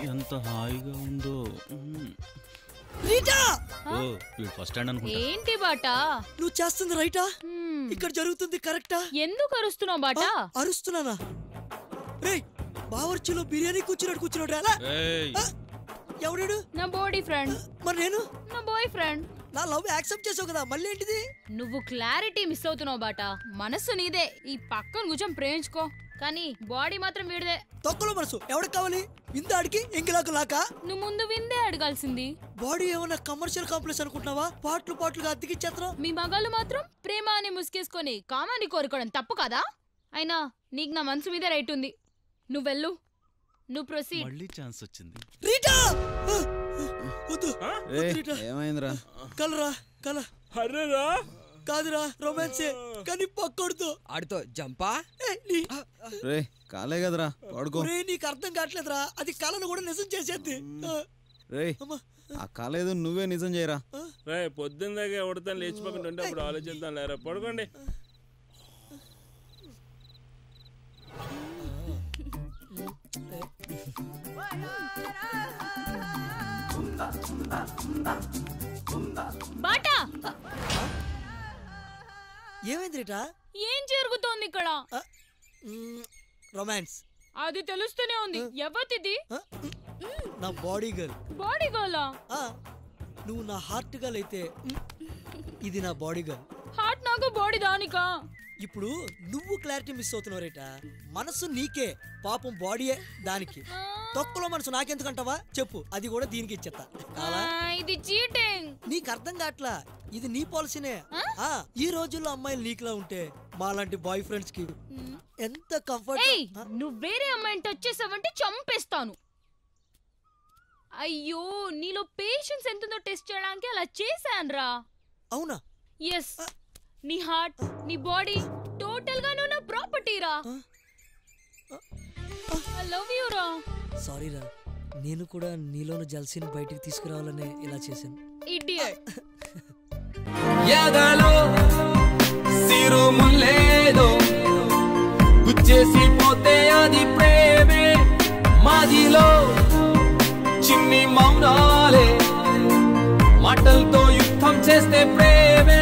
ఎంత హాయిగా ఉందో. రీటా ఫస్ట్ స్టాండ్ అనుకుంటా. ఏంటి బాటా నువ్వు చేస్తుంది రైటా? ఇక్కడ జరుగుతుంది కరెక్టా? ఎందుకు అరుస్తున్నావు బాటా? అరుస్తున్నానా? రేయ్ బావర్చిలో బిర్యానీ కూర్చున్నాడు రా. ఎవడాడు? నా బాడీ ఫ్రెండ్. మరి నేను? నా బాయ్ ఫ్రెండ్. నా లవ్ యాక్సెప్ట్ చేసావు కదా, మళ్ళీ ఏంటిది? నువ్వు క్లారిటీ మిస్ అవుతున్నావు బాటా. మనసు నీదే, ఈ పక్కన కూర్చొని ప్రేమించుకో, కానీ బాడీ మాత్రం వీడిదే. తొక్కలో మనసు ఎవరికి కావాలి? విందాడికి ఎంగిలాకు లాకా? నువ్వు ముందు విందే అడగాల్సింది. బాడీ ఏమన్నా కమర్షియల్ కాంప్లెక్స్ అనుకుంటున్నావా? పాటలుగా అద్దెకిచ్చేత్రం. మీ మగాళ్ళు మాత్రం ప్రేమ అని ముసుకేసుకొని కామాన్ని కోరుకోవడం తప్పు కదా? అయినా నీకు నా మనసు మీద రైట్ ఉంది. నువ్వెళ్ళు, నువ్వు ప్రొసీడ్. మళ్ళీ ఛాన్స్ వచ్చింది. రీటా ఏమైందిరా? కల హర్రరా కాదురా, రొమాన్సే కానీ పక్కోడుతో. ఆడితో జంపా? రే కాలే కదరా, పడుకో. రే నీకు అర్థం కావట్లేదురా, అది కళను కూడా నిజం చేసేది. రే ఆ కాలేదో నువ్వే నిజం చేయరా. రే పొద్దున్న దాకా ఎవరితో లేచిపోకుండా అప్పుడు ఆలోచిద్దాం లేరా. పడుకోండి. బాటా ఏమైంది రీటా? ఏం జరుగుతోంది ఇక్కడ? రొమాన్స్. అది తెలుస్తూనే ఉంది. ఎవరిది? నా బాడీ గర్ల్. బాడీ గర్లా? నువ్వు నా హార్ట్ గర్ల్ అయితే ఇది నా బాడీ గర్ల్. హార్ట్ నాకు, బాడీ దానికా? ఇప్పుడు నువ్వు క్లారిటీ మిస్ అవుతున్నావు రేటా. మనసు నీకే, పాపం బాడీయే దానికి. తొక్కలో మనసు నాకెందుకంటావా చెప్పు, అది కూడా దీనికి ఇచ్చేస్తా. ఇది చీటింగ్. నీకు అర్థం కావట్లా, ఇది నీ పాలసీనే. ఈ రోజుల్లో అమ్మాయిలు నీకులా ఉంటే మాలాంటి బాయ్ ఫ్రెండ్స్ కి ఎంత కంఫర్ట్. నువ్వు వేరే అమ్మాయిని టచ్ చేసావంటే చంపేస్తాను. అయ్యో, నీలో పేషెన్స్ ఎంతుందో టెస్ట్ చేయడానికి అలా చేశానురా. అవునా? ఎస్, నీ హార్ట్, నీ బాడీ టోటల్ గా నువ్వు నా ప్రాపర్టీ రా. ఐ లవ్ యు రా. సారీ రా, నేను కూడా నీలోని జల్సీని బయటికి తీసుకురావాలనే ఇలా చేశాను. ఇడియట్. ఎదలో సిరుములేదో గుచ్చేసి పోతే అది ప్రేమే. మాదిలో చిన్ని మౌనాలే మాటలతో యుద్ధం చేస్తే ప్రేమే.